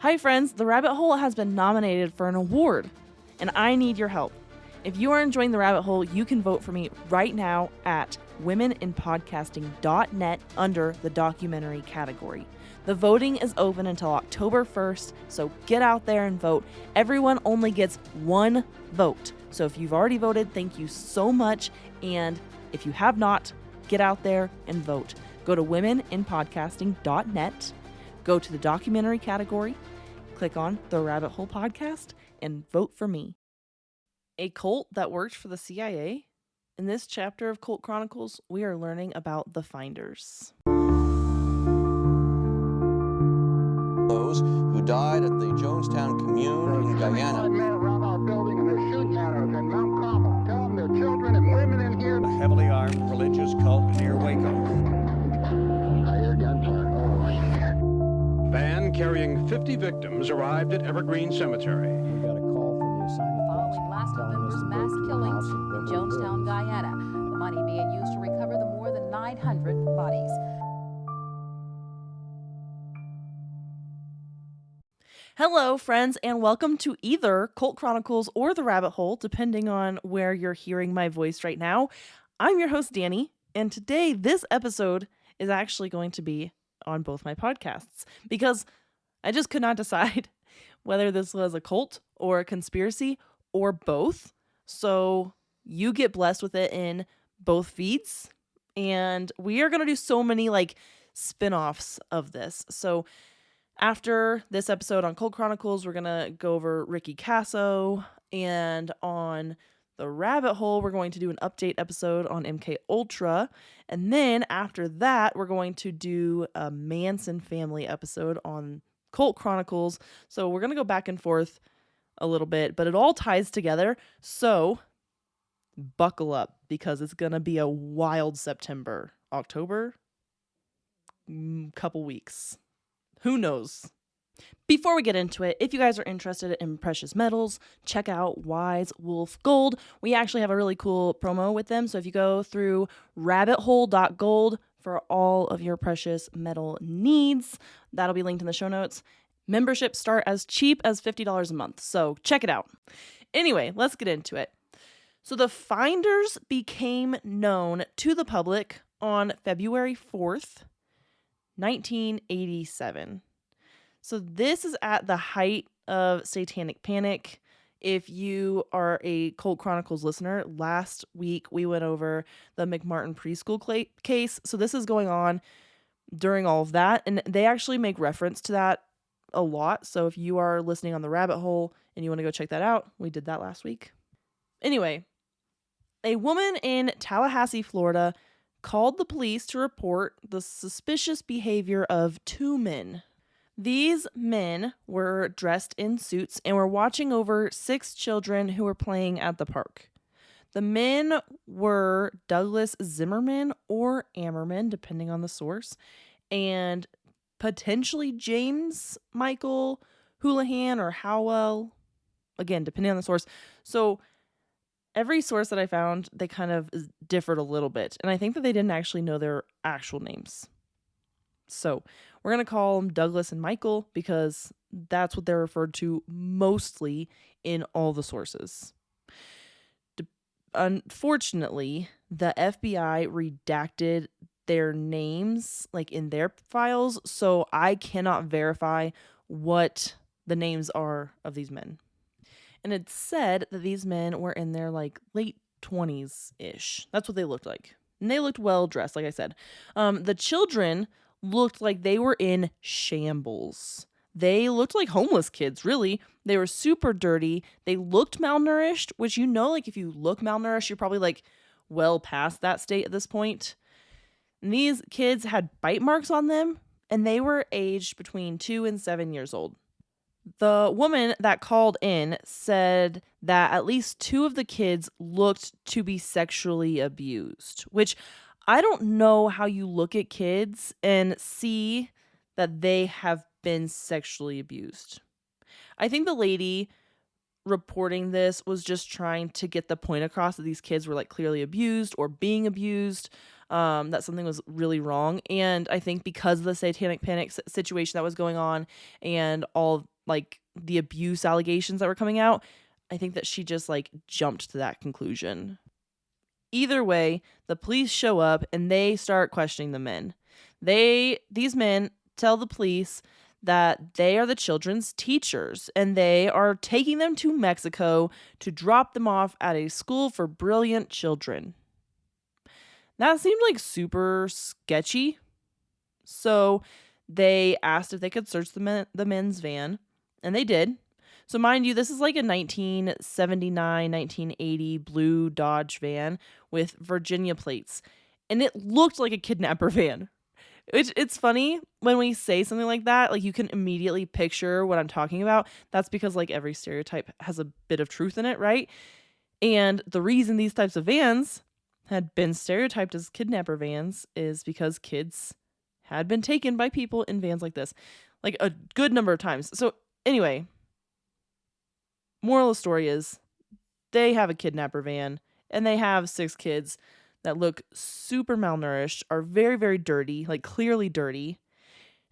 Hi friends, The Rabbit Hole has been nominated for an award, and I need your help. If you are enjoying The Rabbit Hole, you can vote for me right now at womeninpodcasting.net under the documentary category. The voting is open until October 1st, so get out there and vote. Everyone only gets one vote. So if you've already voted, thank you so much. And if you have not, get out there and vote. Go to womeninpodcasting.net, go to the documentary category, click on The Rabbit Hole Podcast, and vote for me. A cult that worked for the CIA? In this chapter of Cult Chronicles, we are learning about the Finders. Those who died at the Jonestown Commune in Guyana. Men around our building and they're shooting at us in Mount Carmel. Tell them there are children and women in here. A heavily armed religious cult near Waco. I hear gunfire. Oh, shit. Van carrying 50 victims arrived at Evergreen Cemetery. We got a call from the assignment Following last November's mass killings in Jonestown, Guyana, the money being used to recover the more than 900 bodies. Hello, friends, and welcome to either Cult Chronicles or The Rabbit Hole, depending on where you're hearing my voice right now. I'm your host, Danny, and today this episode is actually going to be on both my podcasts because I just could not decide whether this was a cult or a conspiracy or both. So you get blessed with it in both feeds, and we are going to do so many spin-offs of this. So after this episode on Cult Chronicles, we're going to go over Ricky Casso, and on The Rabbit Hole, we're going to do an update episode on MK Ultra, and then after that, we're going to do a Manson family episode on Cult Chronicles. So we're going to go back and forth a little bit, but it all ties together, so buckle up, because it's going to be a wild September, October, couple weeks. Who knows? Before we get into it, if you guys are interested in precious metals, check out Wise Wolf Gold. We actually have a really cool promo with them. So if you go through rabbithole.gold for all of your precious metal needs, that'll be linked in the show notes. Memberships start as cheap as $50 a month. So check it out. Anyway, let's get into it. So the Finders became known to the public on February 4th, 1987. So this is at the height of Satanic Panic. If you are a Cult Chronicles listener, last week we went over the McMartin preschool case. So this is going on during all of that. And they actually make reference to that a lot. So if you are listening on The Rabbit Hole and you want to go check that out, we did that last week. Anyway, a woman in Tallahassee, Florida, called the police to report the suspicious behavior of two men. These men were dressed in suits and were watching over 6 children who were playing at the park. The men were Douglas Zimmerman or Ammerman, depending on the source, and potentially James Michael Houlihan or Howell, again, depending on the source. So every source that I found, they kind of differed a little bit. And I think that they didn't actually know their actual names. So we're going to call them Douglas and Michael because that's what they're referred to mostly in all the sources. Unfortunately, the FBI redacted their names in their files, so I cannot verify what the names are of these men. And it's said that these men were in their late 20s-ish. That's what they looked like. And they looked well dressed, like I said. The children looked like they were in shambles. They looked like homeless kids, really. They were super dirty. They looked malnourished, which if you look malnourished, you're probably well past that state at this point. And these kids had bite marks on them, and they were aged between 2 and 7 years old. The woman that called in said that at least 2 of the kids looked to be sexually abused, which I don't know how you look at kids and see that they have been sexually abused. I think the lady reporting this was just trying to get the point across that these kids were clearly abused or being abused. that something was really wrong. And I think because of the satanic panic situation that was going on and all like the abuse allegations that were coming out, I think that she just like jumped to that conclusion. Either way, the police show up and they start questioning the men. These men tell the police that they are the children's teachers and they are taking them to Mexico to drop them off at a school for brilliant children. That seemed like super sketchy. So they asked if they could search the men's van, and they did. So mind you, this is like a 1979, 1980 blue Dodge van with Virginia plates, and it looked like a kidnapper van. It's funny when we say something like that, like you can immediately picture what I'm talking about. That's because like every stereotype has a bit of truth in it, right? And the reason these types of vans had been stereotyped as kidnapper vans is because kids had been taken by people in vans like this, like a good number of times. So anyway, moral of the story is they have a kidnapper van and they have 6 kids that look super malnourished, are very, very dirty, like clearly dirty.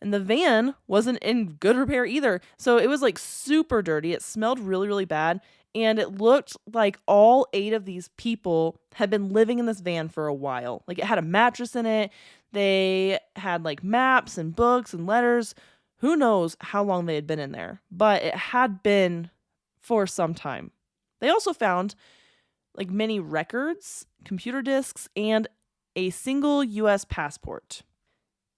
And the van wasn't in good repair either. So it was like super dirty. It smelled really, really bad. And it looked like all 8 of these people had been living in this van for a while. Like it had a mattress in it. They had like maps and books and letters. Who knows how long they had been in there, but it had been for some time. They also found like many records, computer disks, and a single US passport.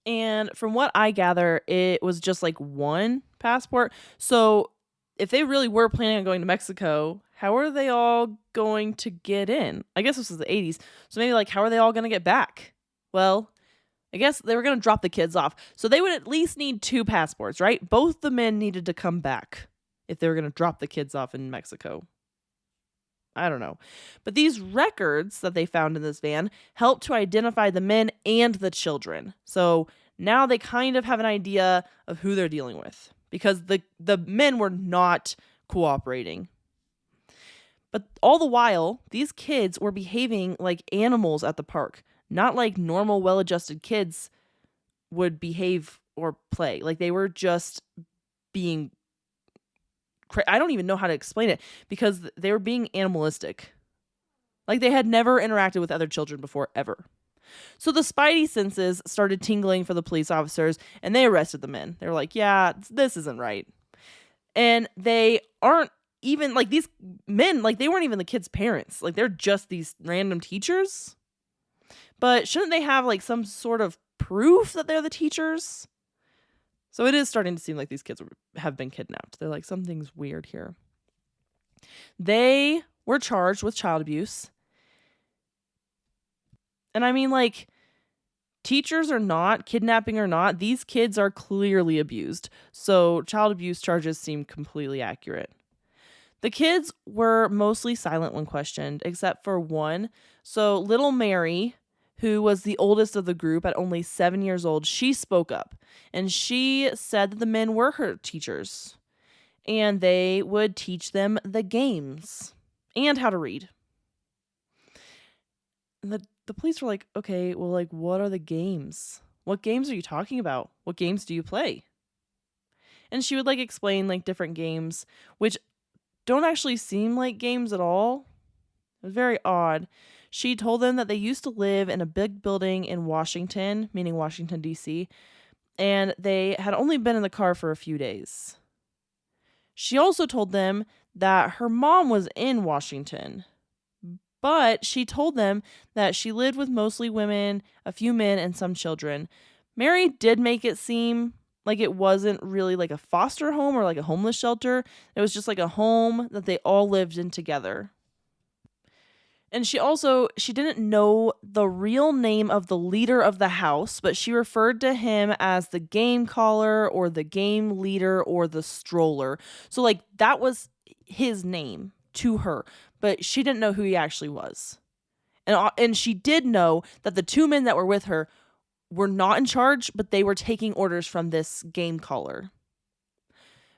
And from what I gather, it was just like one passport. So if they really were planning on going to Mexico, how are they all going to get in? I guess this was the 80s. So maybe like, how are they all going to get back? Well, I guess they were going to drop the kids off. So they would at least need 2 passports, right? Both the men needed to come back if they were going to drop the kids off in Mexico. I don't know. But these records that they found in this van helped to identify the men and the children. So now they kind of have an idea of who they're dealing with because the men were not cooperating. But all the while, these kids were behaving like animals at the park, not like normal, well-adjusted kids would behave or play. Like they were just being I don't even know how to explain it because they were being animalistic. Like they had never interacted with other children before, ever. So the spidey senses started tingling for the police officers and they arrested the men. They were like, yeah, this isn't right. And they aren't even like these men, like they weren't even the kids' parents. Like they're just these random teachers. But shouldn't they have like some sort of proof that they're the teachers? So it is starting to seem like these kids have been kidnapped. They're like, something's weird here. They were charged with child abuse. And I mean, like, teachers or not, kidnapping or not, these kids are clearly abused. So child abuse charges seem completely accurate. The kids were mostly silent when questioned, except for one. So little Mary, who was the oldest of the group at only 7 years old, she spoke up and she said that the men were her teachers and they would teach them the games and how to read. And the police were like, okay, well, like, what are the games? What games are you talking about? What games do you play? And she would like explain like different games, which don't actually seem like games at all. It was very odd. She told them that they used to live in a big building in Washington, meaning Washington, D.C., and they had only been in the car for a few days. She also told them that her mom was in Washington, but she told them that she lived with mostly women, a few men, and some children. Mary did make it seem like it wasn't really like a foster home or like a homeless shelter. It was just like a home that they all lived in together. And she didn't know the real name of the leader of the house, but she referred to him as the game caller or the game leader or the stroller. So like that was his name to her, but she didn't know who he actually was. And she did know that the 2 men that were with her were not in charge, but they were taking orders from this game caller.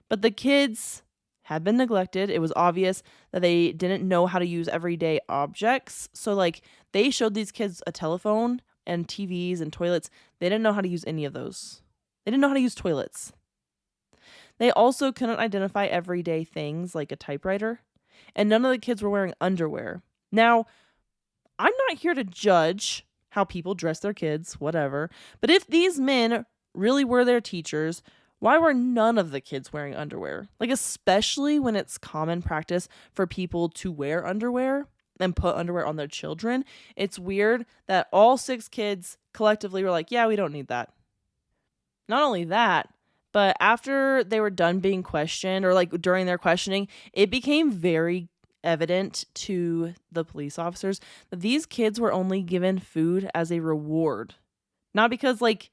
But the kids had been neglected. It was obvious that they didn't know how to use everyday objects. So like they showed these kids a telephone and TVs and toilets. They didn't know how to use any of those. They didn't know how to use toilets. They also couldn't identify everyday things like a typewriter, and none of the kids were wearing underwear. Now, I'm not here to judge how people dress their kids, whatever, but if these men really were their teachers, why were none of the kids wearing underwear? Like, especially when it's common practice for people to wear underwear and put underwear on their children. It's weird that all 6 kids collectively were like, yeah, we don't need that. Not only that, but after they were done being questioned, or like during their questioning, it became very evident to the police officers that these kids were only given food as a reward. Not because like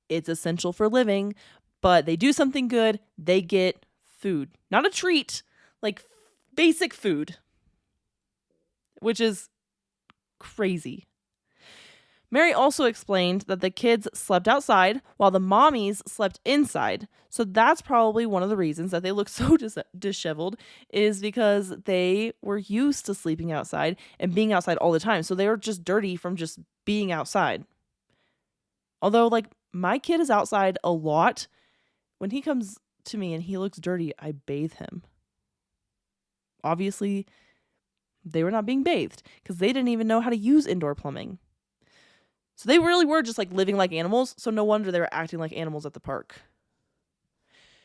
it's essential for living, but they do something good, they get food. Not a treat, like basic food. Which is crazy. Mary also explained that the kids slept outside while the mommies slept inside. So that's probably one of the reasons that they look so disheveled, is because they were used to sleeping outside and being outside all the time. So they were just dirty from just being outside. Although, like, my kid is outside a lot. When he comes to me and he looks dirty, I bathe him. Obviously, they were not being bathed because they didn't even know how to use indoor plumbing. So they really were just like living like animals, so no wonder they were acting like animals at the park.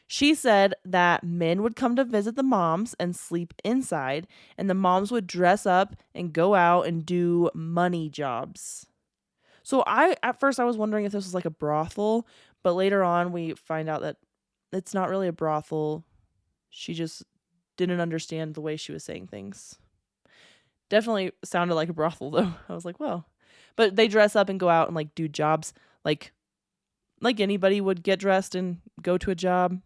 She said that men would come to visit the moms and sleep inside, and the moms would dress up and go out and do money jobs. So at first I was wondering if this was like a brothel, but later on we find out that it's not really a brothel. She just didn't understand the way she was saying things. Definitely sounded like a brothel though. I was like, well. But they dress up and go out and like do jobs like anybody would get dressed and go to a job.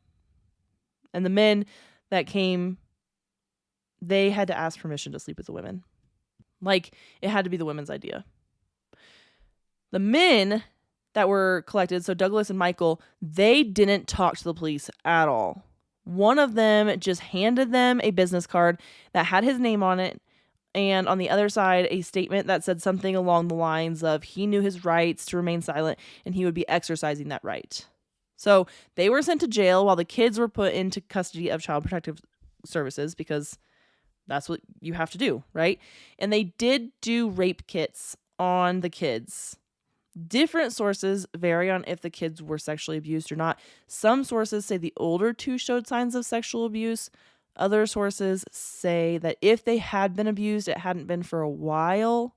And the men that came, they had to ask permission to sleep with the women. Like, it had to be the women's idea. The men that were collected, so Douglas and Michael, they didn't talk to the police at all. One of them just handed them a business card that had his name on it, and on the other side, a statement that said something along the lines of he knew his rights to remain silent and he would be exercising that right. So they were sent to jail while the kids were put into custody of Child Protective Services, because that's what you have to do, right? And they did do rape kits on the kids. Different sources vary on if the kids were sexually abused or not. Some sources say the older 2 showed signs of sexual abuse. Other sources say that if they had been abused, it hadn't been for a while.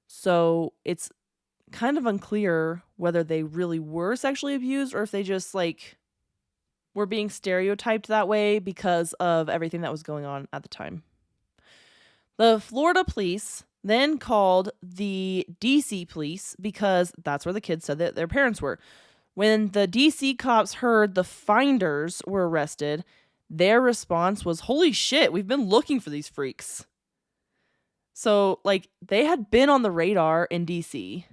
So it's kind of unclear whether they really were sexually abused or if they just like were being stereotyped that way because of everything that was going on at the time. The Florida police then called the DC police because that's where the kids said that their parents were. When the DC cops heard the finders were arrested, their response was, holy shit, we've been looking for these freaks. So, like, they had been on the radar in DC.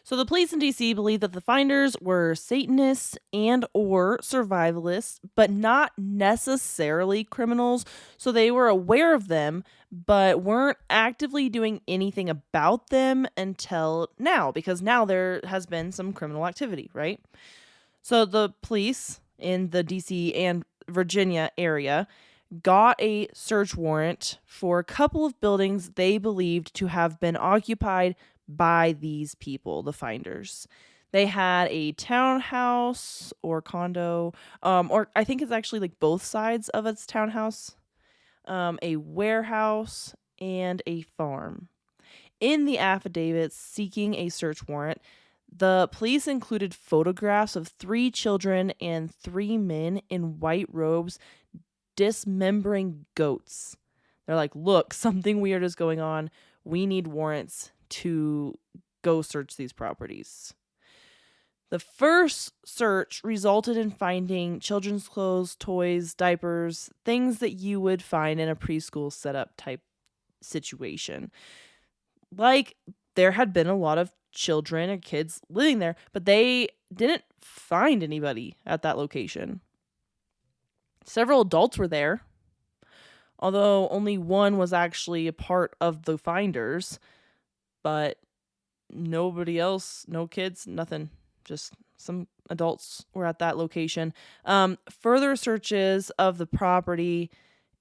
So the police in DC believed that the finders were Satanists and or survivalists, but not necessarily criminals. So they were aware of them, but weren't actively doing anything about them until now, because now there has been some criminal activity, right? So the police in the DC and Virginia area got a search warrant for a couple of buildings they believed to have been occupied by these people, the finders. They had a townhouse or condo, or I think it's actually like both sides of its townhouse, a warehouse, and a farm. In the affidavits seeking a search warrant, the police included photographs of 3 children and 3 men in white robes dismembering goats. They're like, look, something weird is going on. We need warrants to go search these properties. The first search resulted in finding children's clothes, toys, diapers, things that you would find in a preschool setup type situation. Like, there had been a lot of children and kids living there, but they didn't find anybody at that location. Several adults were there, although only one was actually a part of the finders, but nobody else, no kids, nothing. Just some adults were at that location. Further searches of the property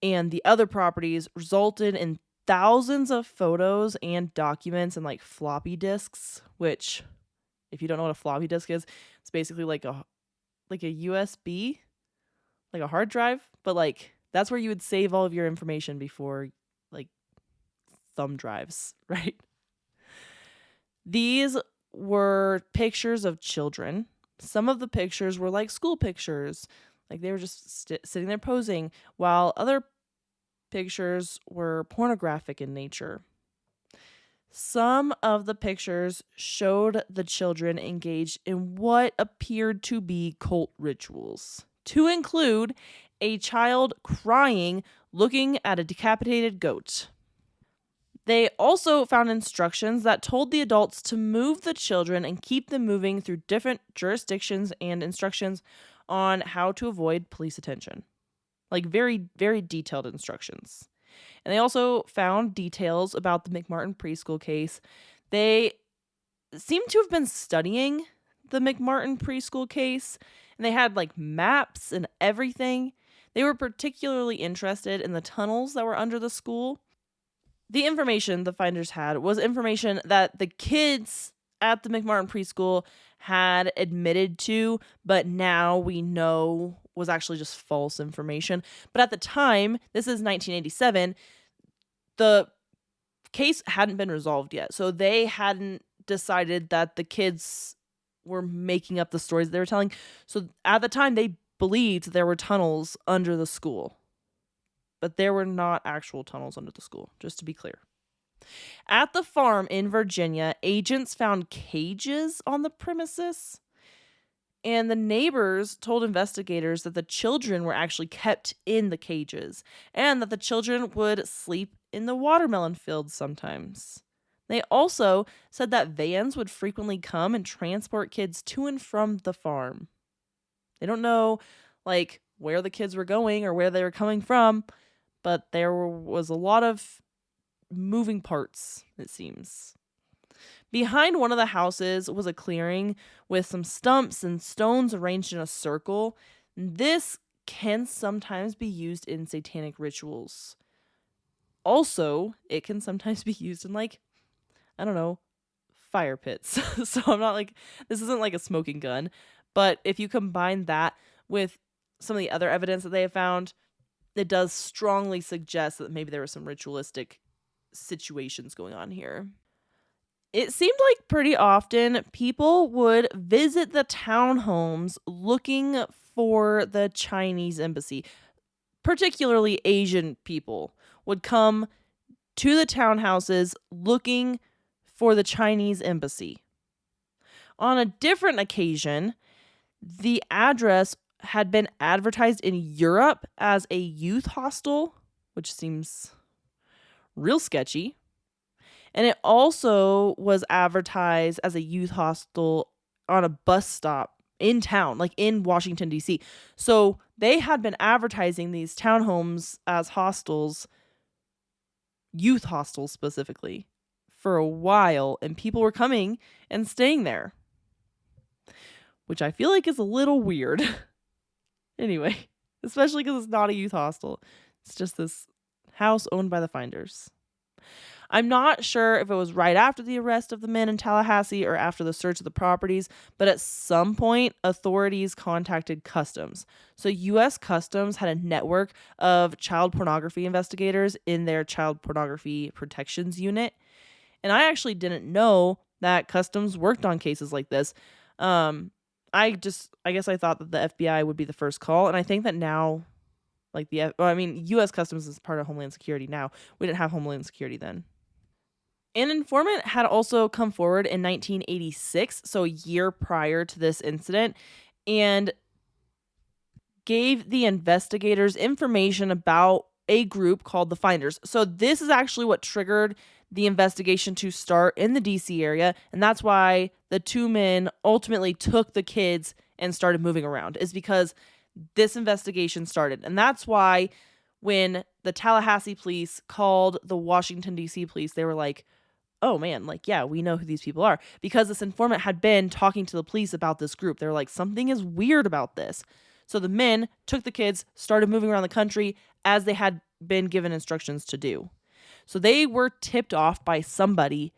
and the other properties resulted in thousands of photos and documents and like floppy disks, which if you don't know what a floppy disk is, it's basically like a USB, like a hard drive, but like that's where you would save all of your information before like thumb drives, right? These were pictures of children. Some of the pictures were like school pictures, like they were just sitting there posing, while other pictures were pornographic in nature. Some of the pictures showed the children engaged in what appeared to be cult rituals, to include a child crying looking at a decapitated goat. They also found instructions that told the adults to move the children and keep them moving through different jurisdictions and instructions on how to avoid police attention. Like very, very detailed instructions. And they also found details about the McMartin preschool case. They seem to have been studying the McMartin preschool case, and they had like maps and everything. They were particularly interested in the tunnels that were under the school. The information the finders had was information that the kids at the McMartin preschool had admitted to, but now we know was actually just false information. But at the time, this is 1987, the case hadn't been resolved yet. So they hadn't decided that the kids were making up the stories they were telling. So at the time, they believed there were tunnels under the school. But there were not actual tunnels under the school, just to be clear. At the farm in Virginia, agents found cages on the premises, and the neighbors told investigators that the children were actually kept in the cages and that the children would sleep in the watermelon fields sometimes. They also said that vans would frequently come and transport kids to and from the farm. They don't know, like, where the kids were going or where they were coming from, but there was a lot of moving parts, it seems. Behind one of the houses was a clearing with some stumps and stones arranged in a circle. This can sometimes be used in satanic rituals. Also, it can sometimes be used in, like, I don't know, fire pits. So I'm not like, this isn't like a smoking gun, but if you combine that with some of the other evidence that they have found, it does strongly suggest that maybe there were some ritualistic situations going on here. It seemed like pretty often people would visit the townhomes looking for the Chinese embassy. Particularly Asian people would come to the townhouses looking for the Chinese embassy. On a different occasion, the address had been advertised in Europe as a youth hostel, which seems real sketchy. And it also was advertised as a youth hostel on a bus stop in town, like in Washington, D.C. So they had been advertising these townhomes as hostels, youth hostels specifically, for a while, and people were coming and staying there, which I feel like is a little weird. Anyway, especially because it's not a youth hostel. It's just this house owned by the finders. I'm not sure if it was right after the arrest of the men in Tallahassee or after the search of the properties, but at some point, authorities contacted Customs. So U.S. Customs had a network of child pornography investigators in their Child Pornography Protections Unit. And I actually didn't know that Customs worked on cases like this. I guess I thought that the FBI would be the first call, and I think that now, like U.S. Customs is part of Homeland Security now. We didn't have Homeland Security then. An informant had also come forward in 1986, so a year prior to this incident, and gave the investigators information about a group called the Finders. So this is actually what triggered the investigation to start in the DC area, and that's why the two men ultimately took the kids and started moving around, is because this investigation started. And that's why when the Tallahassee police called the Washington DC police, they were like, oh man, like, yeah, we know who these people are, because this informant had been talking to the police about this group. They're like, something is weird about this. So the men took the kids, started moving around the country as they had been given instructions to do. So they were tipped off by somebody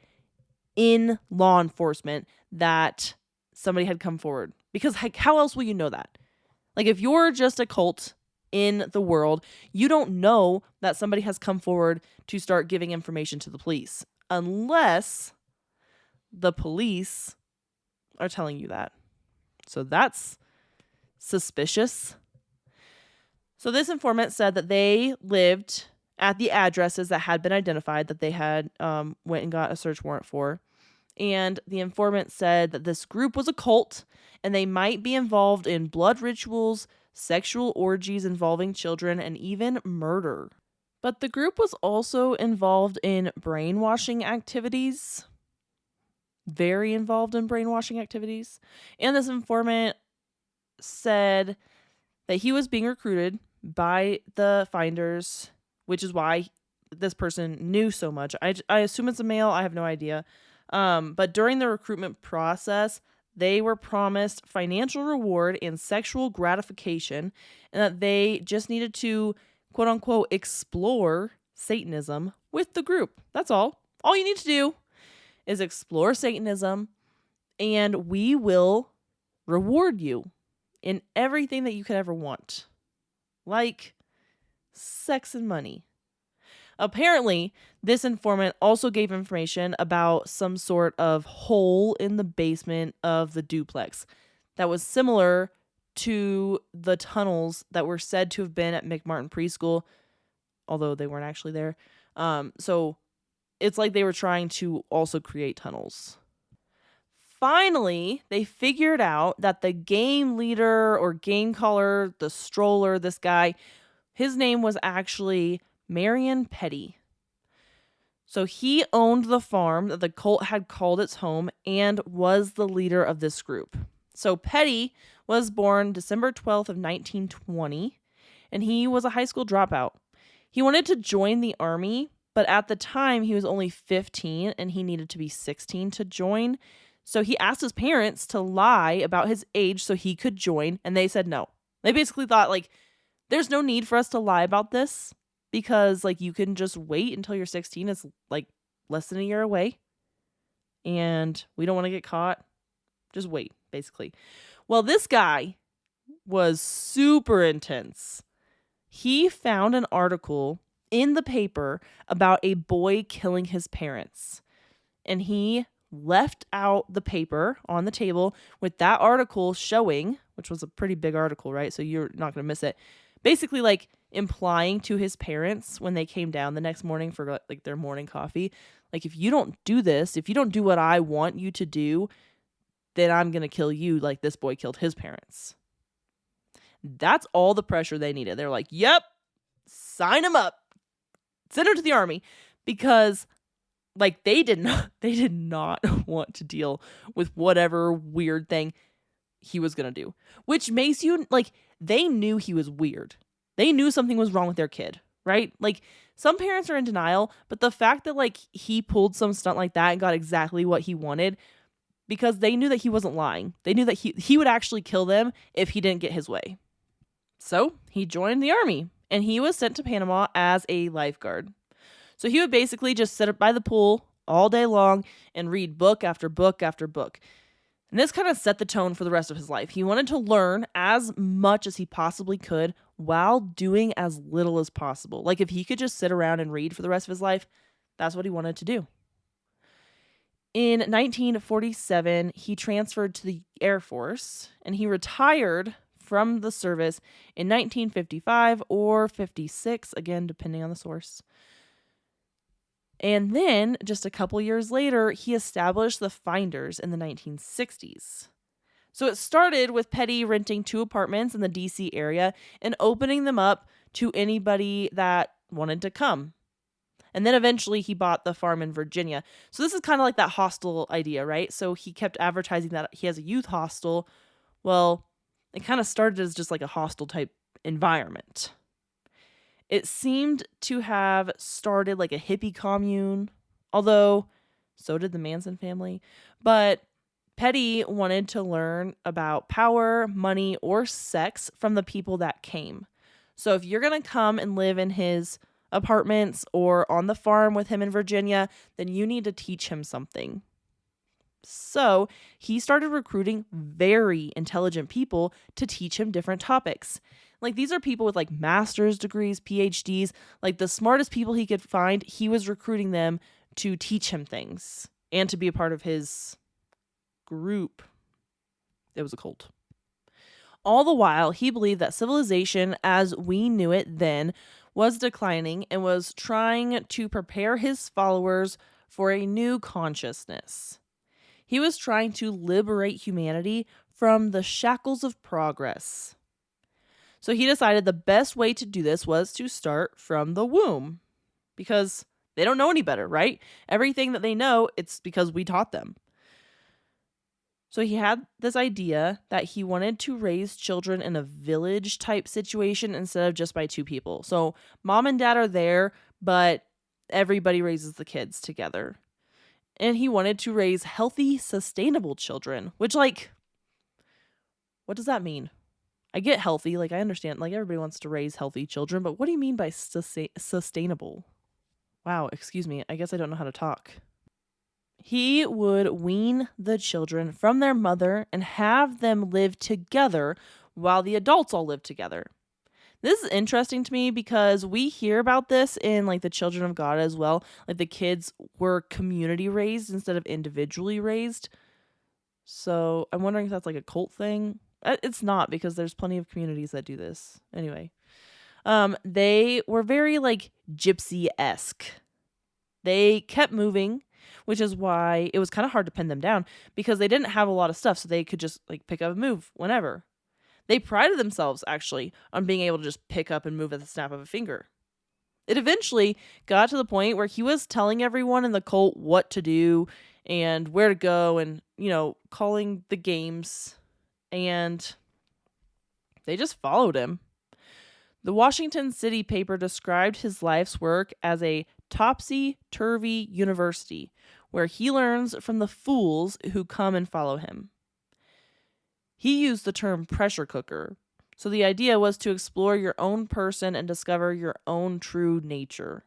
in law enforcement that somebody had come forward. Because how else will you know that? Like, if you're just a cult in the world, you don't know that somebody has come forward to start giving information to the police unless the police are telling you that. So that's suspicious. So this informant said that they lived at the addresses that had been identified, that they had went and got a search warrant for. And the informant said that this group was a cult and they might be involved in blood rituals, sexual orgies involving children, and even murder. But the group was also involved in brainwashing activities. Very involved in brainwashing activities. And this informant said that he was being recruited by the finders, which is why this person knew so much. I assume it's a male. I have no idea. But during the recruitment process, they were promised financial reward and sexual gratification, and that they just needed to, quote unquote, explore Satanism with the group. That's all. All you need to do is explore Satanism, and we will reward you in everything that you could ever want, like sex and money. Apparently, this informant also gave information about some sort of hole in the basement of the duplex that was similar to the tunnels that were said to have been at McMartin Preschool, although they weren't actually there. So it's like they were trying to also create tunnels. Finally, they figured out that the game leader or game caller, the stroller, this guy, his name was actually Marion Petty. So he owned the farm that the cult had called its home and was the leader of this group. So Petty was born December 12th of 1920, and he was a high school dropout. He wanted to join the army, but at the time he was only 15 and he needed to be 16 to join. So he asked his parents to lie about his age so he could join, and they said no. They basically thought, like, there's no need for us to lie about this, because, like, you can just wait until you're 16. It's, like, less than a year away. And we don't want to get caught. Just wait, basically. Well, this guy was super intense. He found an article in the paper about a boy killing his parents. And he left out the paper on the table with that article showing, which was a pretty big article, right? So you're not going to miss it. Basically, like, implying to his parents when they came down the next morning for, like, their morning coffee, like, if you don't do this, if you don't do what I want you to do, then I'm going to kill you like this boy killed his parents. That's all the pressure they needed. They're like, yep, sign him up. Send him to the army. Because, like, they did not want to deal with whatever weird thing he was going to do. Which makes you, like, they knew he was weird. They knew something was wrong with their kid, right? Like, some parents are in denial, but the fact that, like, he pulled some stunt like that and got exactly what he wanted, because they knew that he wasn't lying. They knew that he would actually kill them if he didn't get his way. So he joined the army, and he was sent to Panama as a lifeguard. So he would basically just sit up by the pool all day long and read book after book after book. And this kind of set the tone for the rest of his life. He wanted to learn as much as he possibly could while doing as little as possible. Like, if he could just sit around and read for the rest of his life, that's what he wanted to do. In 1947, he transferred to the Air Force, and he retired from the service in 1955 or 56, again, depending on the source. And then, just a couple years later, he established the Finders in the 1960s. So it started with Petty renting 2 apartments in the DC area and opening them up to anybody that wanted to come. And then eventually he bought the farm in Virginia. So this is kind of like that hostel idea, right? So he kept advertising that he has a youth hostel. Well, it kind of started as just like a hostel type environment. It seemed to have started like a hippie commune, although So did the Manson family. But Petty wanted to learn about power, money, or sex from the people that came. So if you're going to come and live in his apartments or on the farm with him in Virginia, then you need to teach him something. So he started recruiting very intelligent people to teach him different topics. Like, these are people with like master's degrees, PhDs, like the smartest people he could find. He was recruiting them to teach him things and to be a part of his group. It was a cult. All the while, he believed that civilization as we knew it then was declining and was trying to prepare his followers for a new consciousness. He was trying to liberate humanity from the shackles of progress. So he decided the best way to do this was to start from the womb, because they don't know any better, right? Everything that they know, it's because we taught them. So he had this idea that he wanted to raise children in a village type situation instead of just by two people. So mom and dad are there, but everybody raises the kids together. And he wanted to raise healthy, sustainable children, which, like, what does that mean? I get healthy, like, I understand, like, everybody wants to raise healthy children, but what do you mean by sustainable? Wow, excuse me, I guess I don't know how to talk. He would wean the children from their mother and have them live together while the adults all live together. This is interesting to me because we hear about this in like the Children of God as well. Like, the kids were community raised instead of individually raised. So I'm wondering if that's like a cult thing. It's not, because there's plenty of communities that do this. Anyway, they were very like gypsy-esque. They kept moving, which is why it was kind of hard to pin them down, because they didn't have a lot of stuff, so they could just like pick up and move whenever. They prided themselves, actually, on being able to just pick up and move at the snap of a finger. It eventually got to the point where he was telling everyone in the cult what to do and where to go and, calling the games, and they just followed him. The Washington City paper described his life's work as a topsy-turvy university where he learns from the fools who come and follow him. He used the term pressure cooker, so the idea was to explore your own person and discover your own true nature.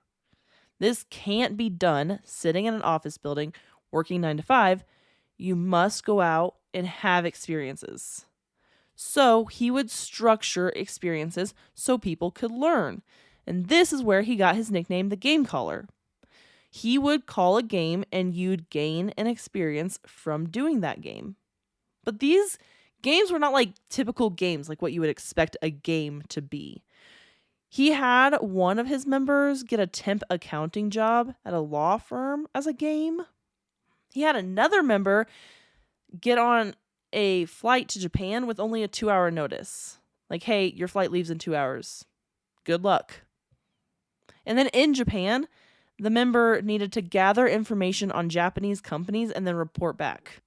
This can't be done sitting in an office building, working 9 to 5. You must go out and have experiences. So he would structure experiences so people could learn. And this is where he got his nickname, the Game Caller. He would call a game and you'd gain an experience from doing that game. But these games were not like typical games, like what you would expect a game to be. He had one of his members get a temp accounting job at a law firm as a game. He had another member get on a flight to Japan with only a 2-hour notice. Like, hey, your flight leaves in 2 hours. Good luck. And then in Japan, the member needed to gather information on Japanese companies and then report back.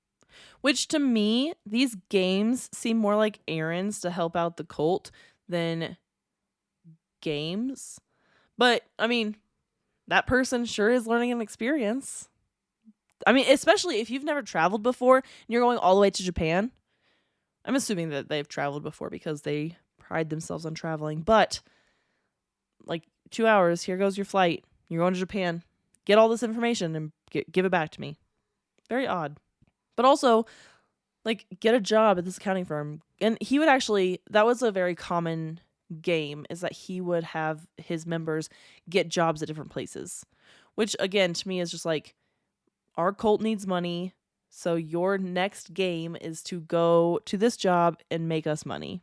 Which, to me, these games seem more like errands to help out the cult than games. But, I mean, that person sure is learning an experience. I mean, especially if you've never traveled before and you're going all the way to Japan. I'm assuming that they've traveled before because they pride themselves on traveling. But, like, 2 hours, here goes your flight. You're going to Japan. Get all this information and give it back to me. Very odd. But also, like, get a job at this accounting firm. And he would actually, that was a very common game, is that he would have his members get jobs at different places. Which, again, to me is just like, our cult needs money, so your next game is to go to this job and make us money.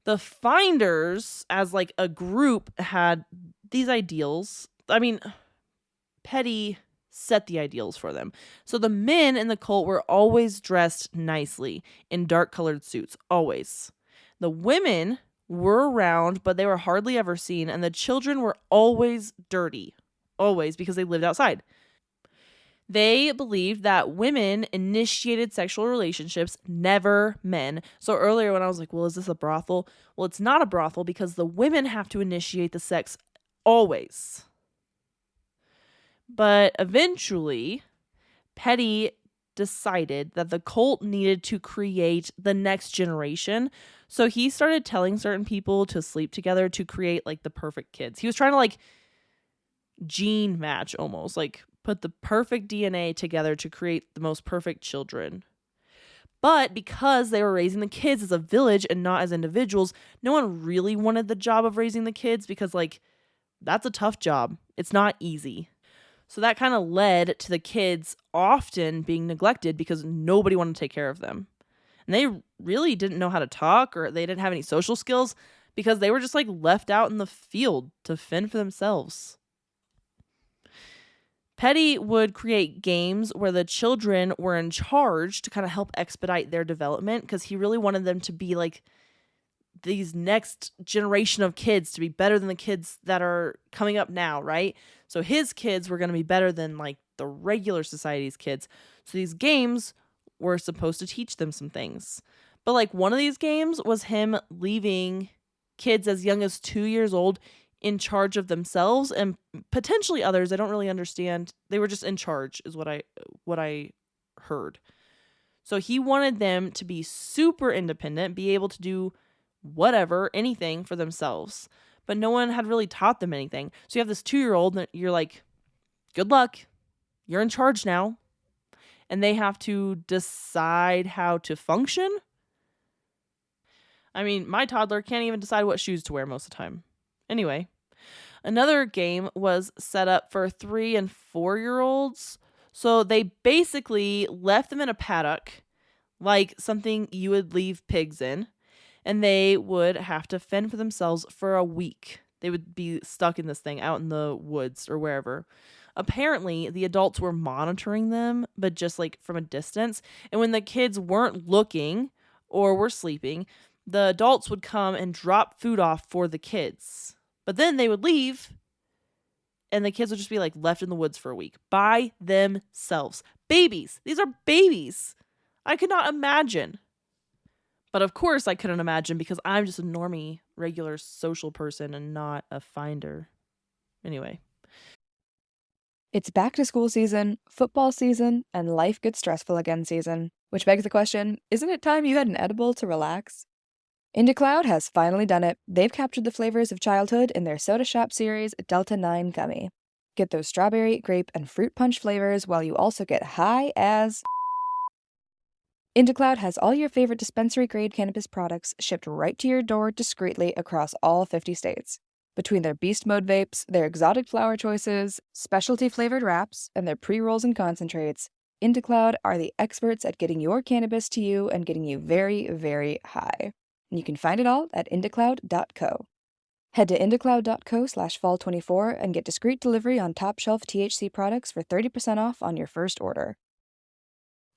The Finders, as like a group, had these ideals. I mean, Petty set the ideals for them. So the men in the cult were always dressed nicely in dark colored suits, always. The women were around, but they were hardly ever seen, and the children were always dirty, always, because they lived outside. They believed that women initiated sexual relationships, never men. So earlier when I was like, well, is this a brothel? Well, it's not a brothel because the women have to initiate the sex always. But eventually, Petty decided that the cult needed to create the next generation. So he started telling certain people to sleep together to create like the perfect kids. He was trying to like gene match almost, like put the perfect DNA together to create the most perfect children. But because they were raising the kids as a village and not as individuals, no one really wanted the job of raising the kids because, like, that's a tough job. It's not easy. So that kind of led to the kids often being neglected because nobody wanted to take care of them. And they really didn't know how to talk, or they didn't have any social skills because they were just like left out in the field to fend for themselves. Petty would create games where the children were in charge to kind of help expedite their development because he really wanted them to be like these next generation of kids to be better than the kids that are coming up now, right? So his kids were going to be better than like the regular society's kids. So these games were supposed to teach them some things. But like one of these games was him leaving kids as young as 2 years old in charge of themselves and potentially others. I don't really understand. They were just in charge is what I heard. So he wanted them to be super independent, be able to do whatever, anything for themselves. But no one had really taught them anything. So you have this 2-year-old and you're like, good luck. You're in charge now. And they have to decide how to function. I mean, my toddler can't even decide what shoes to wear most of the time. Anyway, another game was set up for 3 and 4-year-olds. So they basically left them in a paddock, like something you would leave pigs in, and they would have to fend for themselves for a week. They would be stuck in this thing out in the woods or wherever. Apparently, the adults were monitoring them, but just like from a distance. And when the kids weren't looking or were sleeping, the adults would come and drop food off for the kids. But then they would leave, and the kids would just be like left in the woods for a week by themselves. Babies. These are babies. I could not imagine. But of course I couldn't imagine because I'm just a normie, regular social person and not a finder. Anyway. It's back to school season, football season, and life gets stressful again season. Which begs the question, isn't it time you had an edible to relax? IndiCloud has finally done it. They've captured the flavors of childhood in their Soda Shop series Delta 9 Gummy. Get those strawberry, grape, and fruit punch flavors while you also get high as... IndiCloud has all your favorite dispensary-grade cannabis products shipped right to your door discreetly across all 50 states. Between their Beast Mode vapes, their exotic flower choices, specialty-flavored wraps, and their pre-rolls and concentrates, IndiCloud are the experts at getting your cannabis to you and getting you very, very high. And you can find it all at indicloud.co. Head to indicloud.co/fall24 and get discreet delivery on top-shelf THC products for 30% off on your first order.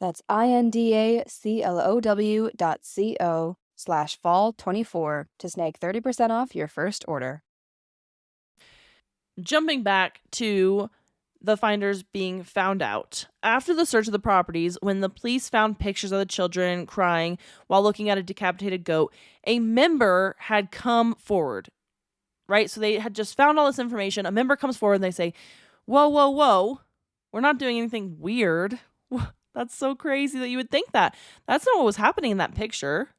That's indaclow.co/fall24 to snag 30% off your first order. Jumping back to the finders being found out. After the search of the properties, when the police found pictures of the children crying while looking at a decapitated goat, a member had come forward, right? So they had just found all this information. A member comes forward and they say, whoa, whoa, whoa, we're not doing anything weird. That's so crazy that you would think that. That's not what was happening in that picture.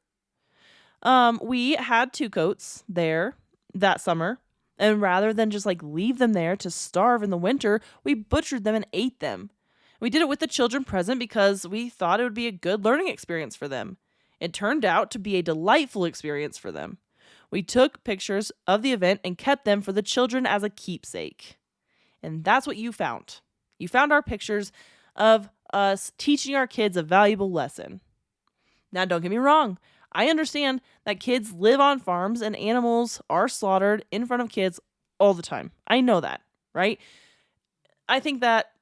We had 2 goats there that summer. And rather than just like leave them there to starve in the winter, we butchered them and ate them. We did it with the children present because we thought it would be a good learning experience for them. It turned out to be a delightful experience for them. We took pictures of the event and kept them for the children as a keepsake. And that's what you found. You found our pictures of us teaching our kids a valuable lesson. Now, don't get me wrong. I understand that kids live on farms and animals are slaughtered in front of kids all the time. I know that, right? I think that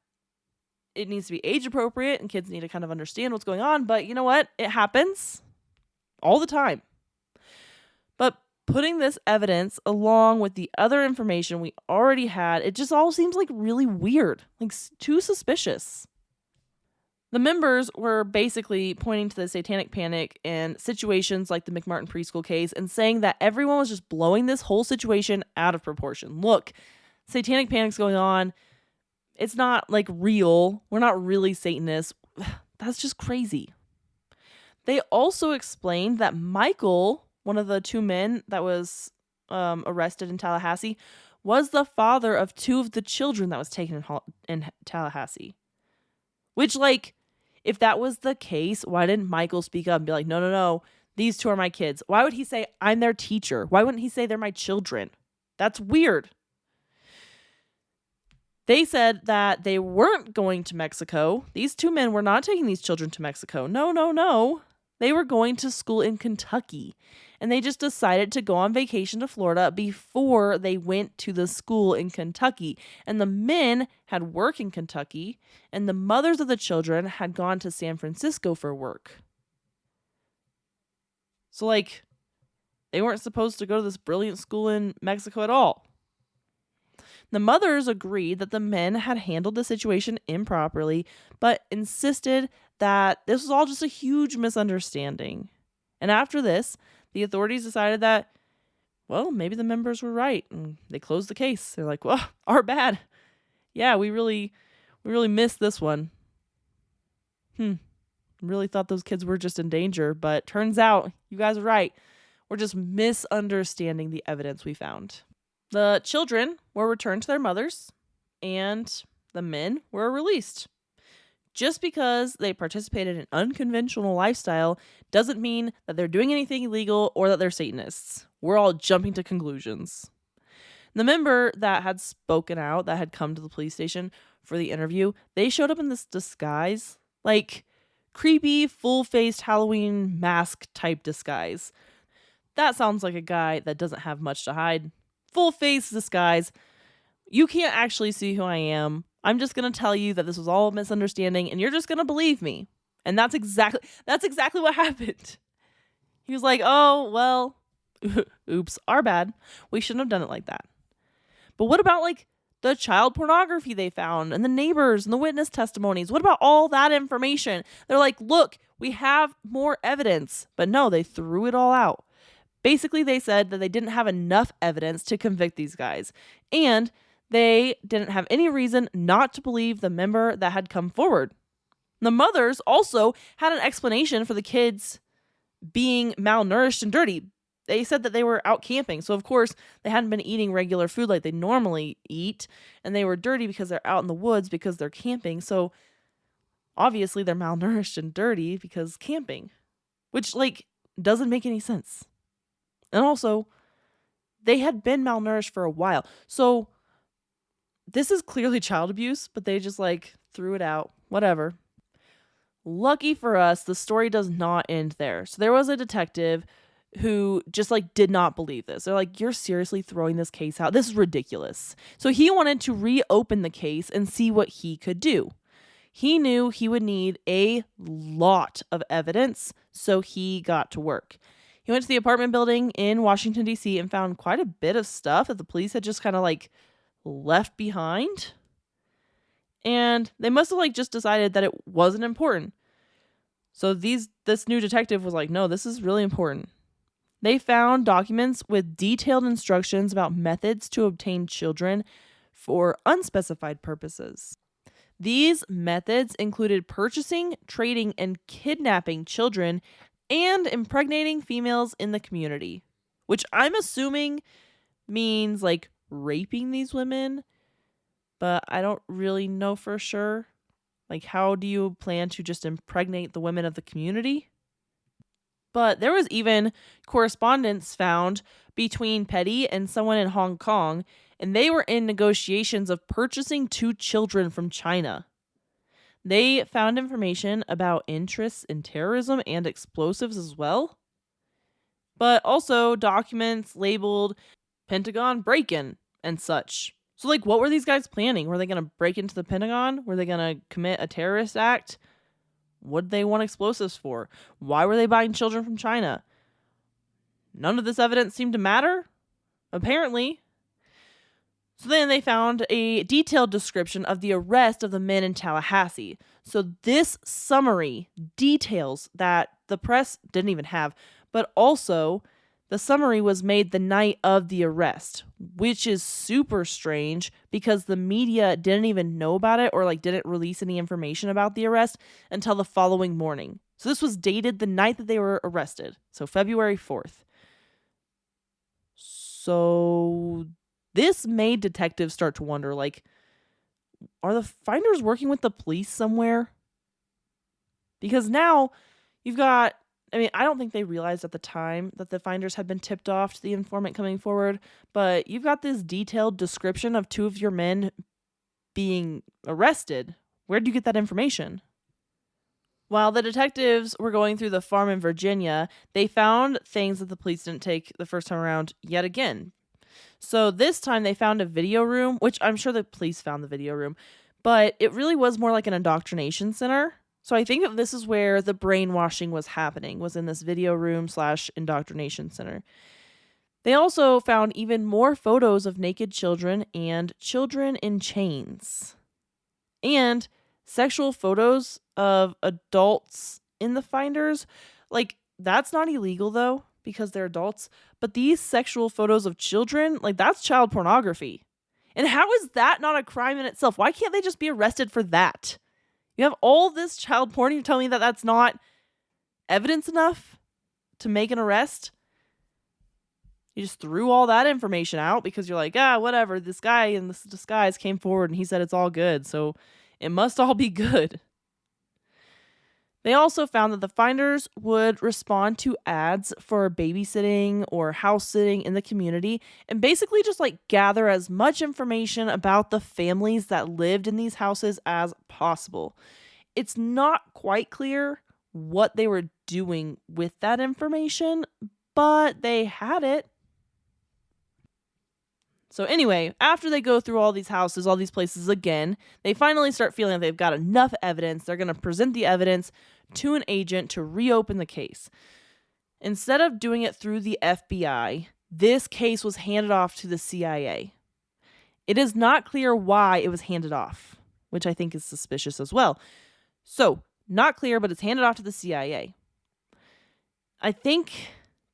it needs to be age appropriate and kids need to kind of understand what's going on. But you know what? It happens all the time. But putting this evidence along with the other information we already had, it just all seems like really weird, like too suspicious. The members were basically pointing to the satanic panic and situations like the McMartin preschool case and saying that everyone was just blowing this whole situation out of proportion. Look, satanic panic's going on. It's not like real. We're not really Satanists. That's just crazy. They also explained that Michael, one of the two men that was arrested in Tallahassee, was the father of two of the children that was taken in Tallahassee. Which, like, if that was the case, why didn't Michael speak up and be like, no, no, no, these two are my kids? Why would he say, I'm their teacher? Why wouldn't he say they're my children? That's weird. They said that they weren't going to Mexico. These two men were not taking these children to Mexico. No, no, no. They were going to school in Kentucky. And they just decided to go on vacation to Florida before they went to the school in Kentucky. And the men had work in Kentucky, and the mothers of the children had gone to San Francisco for work. So, like, they weren't supposed to go to this brilliant school in Mexico at all. The mothers agreed that the men had handled the situation improperly, but insisted that this was all just a huge misunderstanding. And after this, the authorities decided that, well, maybe the members were right, and they closed the case. They're like, well, our bad. Yeah, we really missed this one. Really thought those kids were just in danger, but turns out you guys are right. We're just misunderstanding the evidence we found. The children were returned to their mothers, and the men were released. Just because they participated in an unconventional lifestyle doesn't mean that they're doing anything illegal or that they're Satanists. We're all jumping to conclusions. The member that had spoken out, that had come to the police station for the interview, they showed up in this disguise, like creepy, full-faced Halloween mask type disguise. That sounds like a guy that doesn't have much to hide. Full face disguise. You can't actually see who I am. I'm just going to tell you that this was all a misunderstanding and you're just going to believe me. And that's exactly what happened. He was like, oh, well, oops, our bad. We shouldn't have done it like that. But what about like the child pornography they found and the neighbors and the witness testimonies? What about all that information? They're like, look, we have more evidence. But no, they threw it all out. Basically, they said that they didn't have enough evidence to convict these guys, and they didn't have any reason not to believe the member that had come forward. The mothers also had an explanation for the kids being malnourished and dirty. They said that they were out camping, so of course they hadn't been eating regular food like they normally eat, and they were dirty because they're out in the woods because they're camping, so obviously they're malnourished and dirty because camping, which, like, doesn't make any sense. And also, they had been malnourished for a while. So this is clearly child abuse, but they just like threw it out. Whatever. Lucky for us, the story does not end there. So there was a detective who just like did not believe this. They're like, you're seriously throwing this case out? This is ridiculous. So he wanted to reopen the case and see what he could do. He knew he would need a lot of evidence, so he got to work. He went to the apartment building in Washington, D.C. and found quite a bit of stuff that the police had just kind of like left behind. And they must have like just decided that it wasn't important. So this new detective was like, no, this is really important. They found documents with detailed instructions about methods to obtain children for unspecified purposes. These methods included purchasing, trading, and kidnapping children and impregnating females in the community, which I'm assuming means like raping these women, but I don't really know for sure. Like, how do you plan to just impregnate the women of the community? But there was even correspondence found between Petty and someone in Hong Kong, and they were in negotiations of purchasing 2 children from China. They found information about interests in terrorism and explosives as well, but also documents labeled Pentagon break-in and such. So, like, what were these guys planning? Were they going to break into the Pentagon? Were they going to commit a terrorist act? What did they want explosives for? Why were they buying children from China? None of this evidence seemed to matter, apparently. So then they found a detailed description of the arrest of the men in Tallahassee. So this summary details that the press didn't even have, but also The summary was made the night of the arrest, which is super strange because the media didn't even know about it or didn't release any information about the arrest until the following morning. So this was dated the night that they were arrested, so February 4th. So this made detectives start to wonder, are the finders working with the police somewhere? Because now you've got, I don't think they realized at the time that the finders had been tipped off to the informant coming forward, but you've got this detailed description of two of your men being arrested. Where'd you get that information? While the detectives were going through the farm in Virginia, they found things that the police didn't take the first time around yet again. So this time they found a video room, which I'm sure the police found the video room, but it really was more like an indoctrination center. So I think that this is where the brainwashing was happening, was in this video room / indoctrination center. They also found even more photos of naked children and children in chains. And sexual photos of adults in the finders. That's not illegal though, because they're adults. But these sexual photos of children, that's child pornography. And how is that not a crime in itself? Why can't they just be arrested for that? You have all this child porn, you tell me that that's not evidence enough to make an arrest? You just threw all that information out because you're like, whatever, this guy in this disguise came forward and he said it's all good, so it must all be good. They also found that the finders would respond to ads for babysitting or house sitting in the community and basically just gather as much information about the families that lived in these houses as possible. It's not quite clear what they were doing with that information, but they had it. So anyway, after they go through all these houses, all these places again, they finally start feeling like they've got enough evidence. They're going to present the evidence to an agent to reopen the case. Instead of doing it through the FBI, this case was handed off to the CIA. It is not clear why it was handed off, which I think is suspicious as well. So, not clear, but it's handed off to the CIA. I think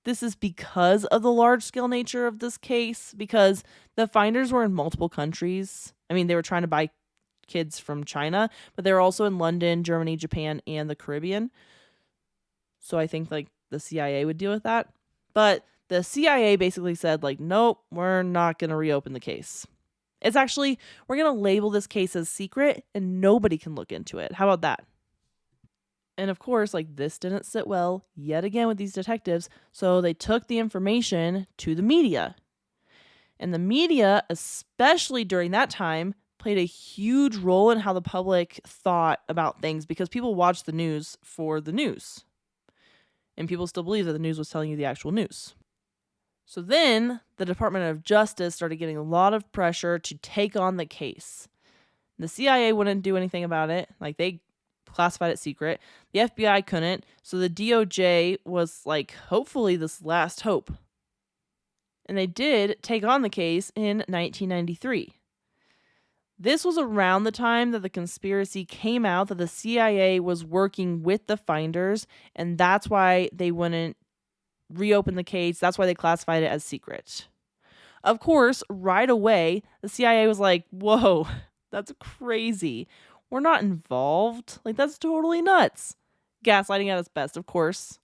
this is because of the large-scale nature of this case, because the finders were in multiple countries. They were trying to buy kids from China, but they were also in London, Germany, Japan, and the Caribbean. So I think the CIA would deal with that. But the CIA basically said nope, we're not going to reopen the case. It's actually, we're going to label this case as secret and nobody can look into it. How about that? And of course, this didn't sit well yet again with these detectives, so they took the information to the media. And the media, especially during that time, played a huge role in how the public thought about things because people watched the news for the news. And people still believe that the news was telling you the actual news. So then the Department of Justice started getting a lot of pressure to take on the case. The CIA wouldn't do anything about it. They classified it secret. The FBI couldn't. So the DOJ was hopefully this last hope. And they did take on the case in 1993. This was around the time that the conspiracy came out that the CIA was working with the finders, and that's why they wouldn't reopen the case. That's why they classified it as secret. Of course, right away, the CIA was like, whoa, that's crazy. We're not involved. That's totally nuts. Gaslighting at its best, of course.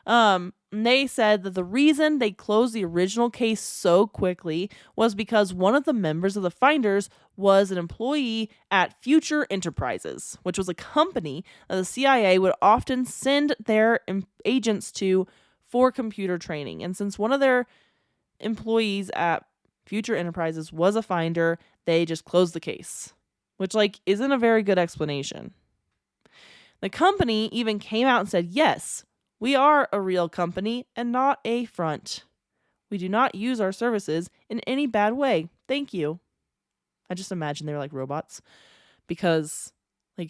They said that the reason they closed the original case so quickly was because one of the members of the finders was an employee at Future Enterprises, which was a company that the CIA would often send their agents to for computer training. And since one of their employees at Future Enterprises was a finder, they just closed the case, which isn't a very good explanation. The company even came out and said, yes, we are a real company and not a front. We do not use our services in any bad way. Thank you. I just imagine they were like robots because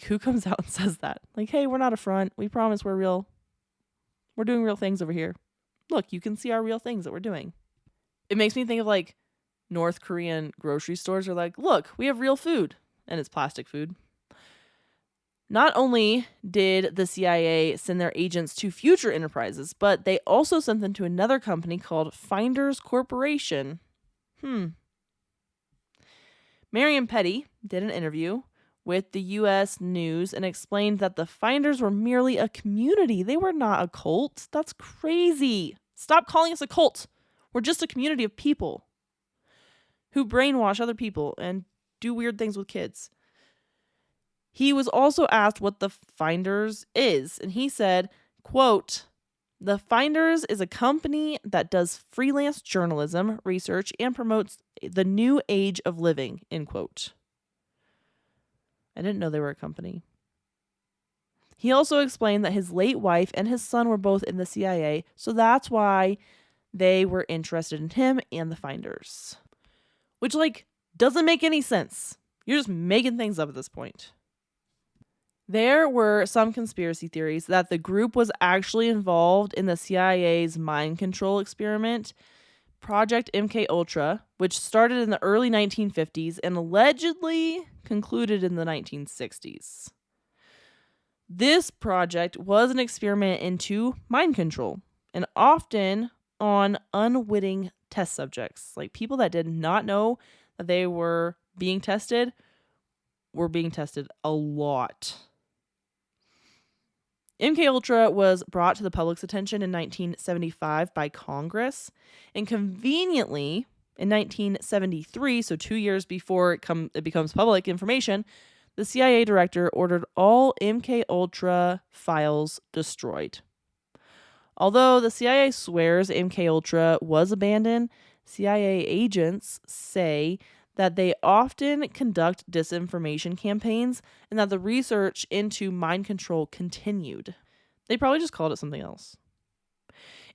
who comes out and says that? Hey, we're not a front. We promise we're real. We're doing real things over here. Look, you can see our real things that we're doing. It makes me think of North Korean grocery stores are look, we have real food and it's plastic food. Not only did the CIA send their agents to future enterprises, but they also sent them to another company called Finders Corporation. Marion Petty did an interview with the U.S. News and explained that the Finders were merely a community. They were not a cult. That's crazy. Stop calling us a cult. We're just a community of people who brainwash other people and do weird things with kids. He was also asked what the Finders is, and he said, quote, "The Finders is a company that does freelance journalism, research, and promotes the new age of living," end quote. I didn't know they were a company. He also explained that his late wife and his son were both in the CIA, so that's why they were interested in him and the Finders. Which, doesn't make any sense. You're just making things up at this point. There were some conspiracy theories that the group was actually involved in the CIA's mind control experiment, Project MKUltra, which started in the early 1950s and allegedly concluded in the 1960s. This project was an experiment into mind control, and often on unwitting test subjects, like people that did not know that they were being tested a lot. MKUltra was brought to the public's attention in 1975 by Congress, and conveniently, in 1973, so 2 years before it becomes public information, the CIA director ordered all MKUltra files destroyed. Although the CIA swears MKUltra was abandoned, CIA agents say that they often conduct disinformation campaigns and that the research into mind control continued. They probably just called it something else.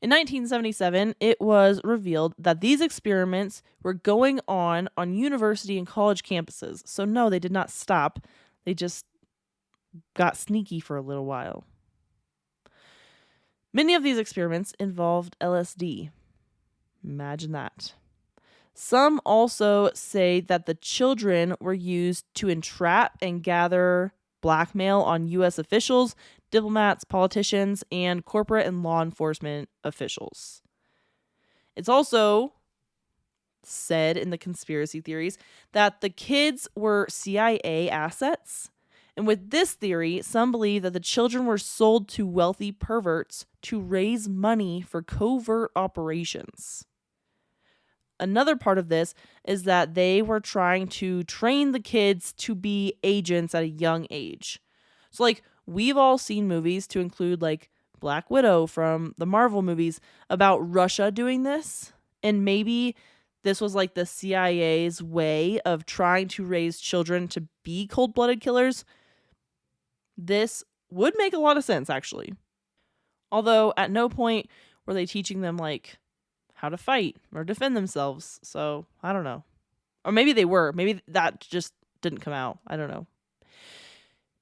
In 1977, it was revealed that these experiments were going on university and college campuses. So no, they did not stop. They just got sneaky for a little while. Many of these experiments involved LSD. Imagine that. Some also say that the children were used to entrap and gather blackmail on U.S. officials, diplomats, politicians, and corporate and law enforcement officials. It's also said in the conspiracy theories that the kids were CIA assets. And with this theory, some believe that the children were sold to wealthy perverts to raise money for covert operations. Another part of this is that they were trying to train the kids to be agents at a young age. So, we've all seen movies to include, Black Widow from the Marvel movies about Russia doing this. And maybe this was, the CIA's way of trying to raise children to be cold-blooded killers. This would make a lot of sense, actually. Although, at no point were they teaching them, how to fight or defend themselves. So I don't know. Or maybe they were. Maybe that just didn't come out. I don't know.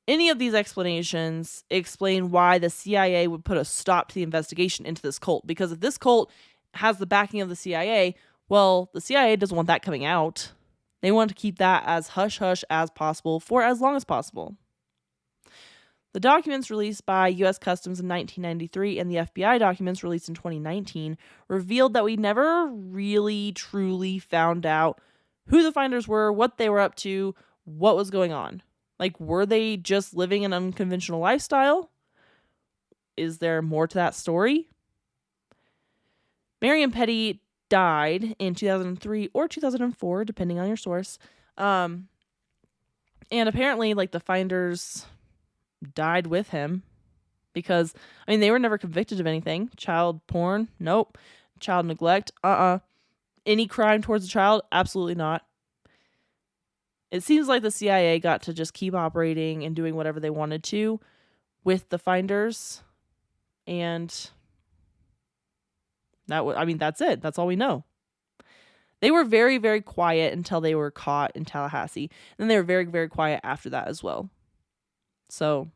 Any of these explanations explain why the CIA would put a stop to the investigation into this cult. Because if this cult has the backing of the CIA, well, the CIA doesn't want that coming out. They want to keep that as hush-hush as possible for as long as possible. The documents released by U.S. Customs in 1993 and the FBI documents released in 2019 revealed that we never really truly found out who the Finders were, what they were up to, what was going on. Were they just living an unconventional lifestyle? Is there more to that story? Marion Petty died in 2003 or 2004, depending on your source. And apparently, the Finders died with him because, they were never convicted of anything. Child porn? Nope. Child neglect? Any crime towards a child? Absolutely not. It seems like the CIA got to just keep operating and doing whatever they wanted to with the Finders. And that's it. That's all we know. They were very, very quiet until they were caught in Tallahassee. And then they were very, very quiet after that as well. So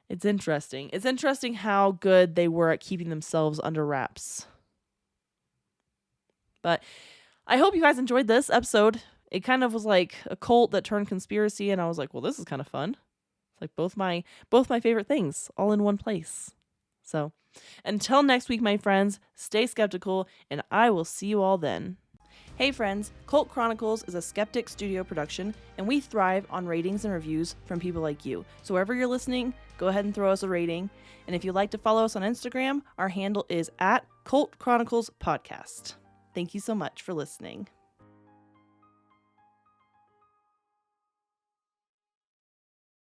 it's interesting. It's interesting how good they were at keeping themselves under wraps. But I hope you guys enjoyed this episode. It kind of was like a cult that turned conspiracy, and I was like, well, this is kind of fun. It's like both my favorite things all in one place. So, until next week, my friends, stay skeptical, and I will see you all then. Hey friends, Cult Chronicles is a Skeptic studio production, and we thrive on ratings and reviews from people like you. So wherever you're listening, go ahead and throw us a rating. And if you'd like to follow us on Instagram, our handle is @Cult Chronicles Podcast. Thank you so much for listening.